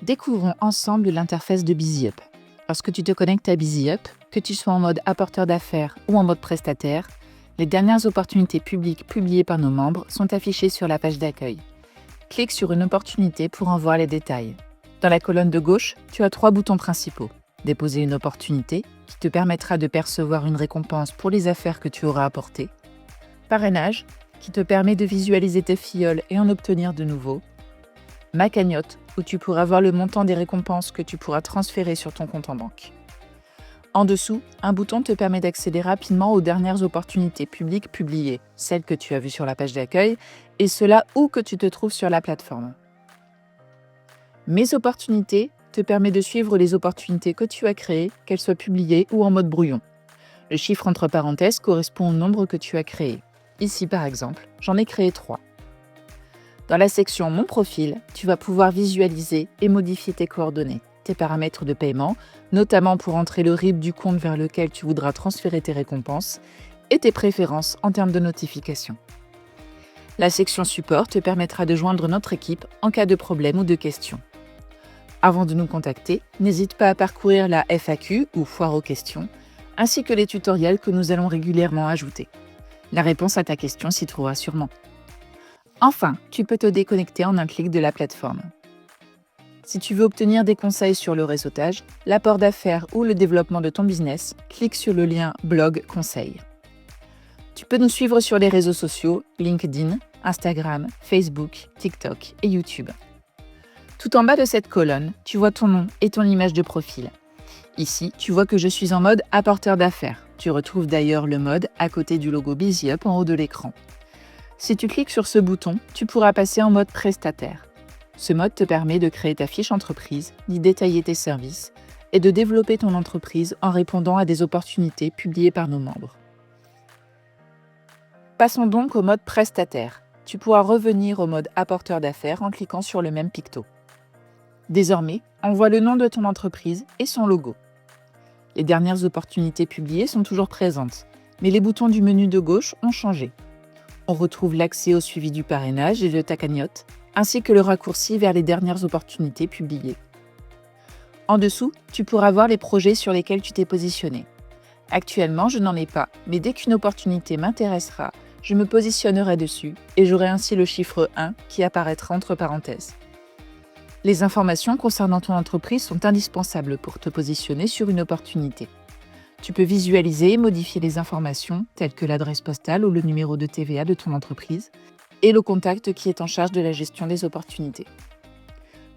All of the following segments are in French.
Découvrons ensemble l'interface de BusyUp. Lorsque tu te connectes à BusyUp, que tu sois en mode apporteur d'affaires ou en mode prestataire, les dernières opportunités publiques publiées par nos membres sont affichées sur la page d'accueil. Clique sur une opportunité pour en voir les détails. Dans la colonne de gauche, tu as 3 boutons principaux. Déposer une opportunité, qui te permettra de percevoir une récompense pour les affaires que tu auras apportées. Parrainage, qui te permet de visualiser tes filleuls et en obtenir de nouveaux. Ma cagnotte, où tu pourras voir le montant des récompenses que tu pourras transférer sur ton compte en banque. En dessous, un bouton te permet d'accéder rapidement aux dernières opportunités publiques publiées, celles que tu as vues sur la page d'accueil, et cela où que tu te trouves sur la plateforme. Mes opportunités te permet de suivre les opportunités que tu as créées, qu'elles soient publiées ou en mode brouillon. Le chiffre entre parenthèses correspond au nombre que tu as créé. Ici, par exemple, j'en ai créé 3. Dans la section Mon profil, tu vas pouvoir visualiser et modifier tes coordonnées, tes paramètres de paiement, notamment pour entrer le RIB du compte vers lequel tu voudras transférer tes récompenses, et tes préférences en termes de notification. La section Support te permettra de joindre notre équipe en cas de problème ou de questions. Avant de nous contacter, n'hésite pas à parcourir la FAQ ou foire aux questions, ainsi que les tutoriels que nous allons régulièrement ajouter. La réponse à ta question s'y trouvera sûrement. Enfin, tu peux te déconnecter en un clic de la plateforme. Si tu veux obtenir des conseils sur le réseautage, l'apport d'affaires ou le développement de ton business, clique sur le lien Blog Conseils. Tu peux nous suivre sur les réseaux sociaux, LinkedIn, Instagram, Facebook, TikTok et YouTube. Tout en bas de cette colonne, tu vois ton nom et ton image de profil. Ici, tu vois que je suis en mode apporteur d'affaires. Tu retrouves d'ailleurs le mode à côté du logo BusyUp en haut de l'écran. Si tu cliques sur ce bouton, tu pourras passer en mode prestataire. Ce mode te permet de créer ta fiche entreprise, d'y détailler tes services et de développer ton entreprise en répondant à des opportunités publiées par nos membres. Passons donc au mode prestataire. Tu pourras revenir au mode apporteur d'affaires en cliquant sur le même picto. Désormais, on voit le nom de ton entreprise et son logo. Les dernières opportunités publiées sont toujours présentes, mais les boutons du menu de gauche ont changé. On retrouve l'accès au suivi du parrainage et de ta cagnotte, ainsi que le raccourci vers les dernières opportunités publiées. En dessous, tu pourras voir les projets sur lesquels tu t'es positionné. Actuellement, je n'en ai pas, mais dès qu'une opportunité m'intéressera, je me positionnerai dessus et j'aurai ainsi le chiffre 1 qui apparaîtra entre parenthèses. Les informations concernant ton entreprise sont indispensables pour te positionner sur une opportunité. Tu peux visualiser et modifier les informations telles que l'adresse postale ou le numéro de TVA de ton entreprise et le contact qui est en charge de la gestion des opportunités.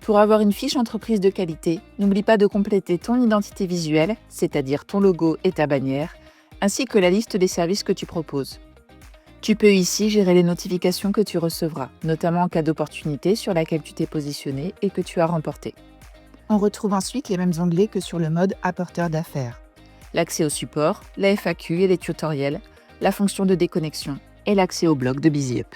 Pour avoir une fiche entreprise de qualité, n'oublie pas de compléter ton identité visuelle, c'est-à-dire ton logo et ta bannière, ainsi que la liste des services que tu proposes. Tu peux ici gérer les notifications que tu recevras, notamment en cas d'opportunité sur laquelle tu t'es positionné et que tu as remporté. On retrouve ensuite les mêmes onglets que sur le mode apporteur d'affaires. L'accès au support, la FAQ et les tutoriels, la fonction de déconnexion et l'accès au blog de BusyUp.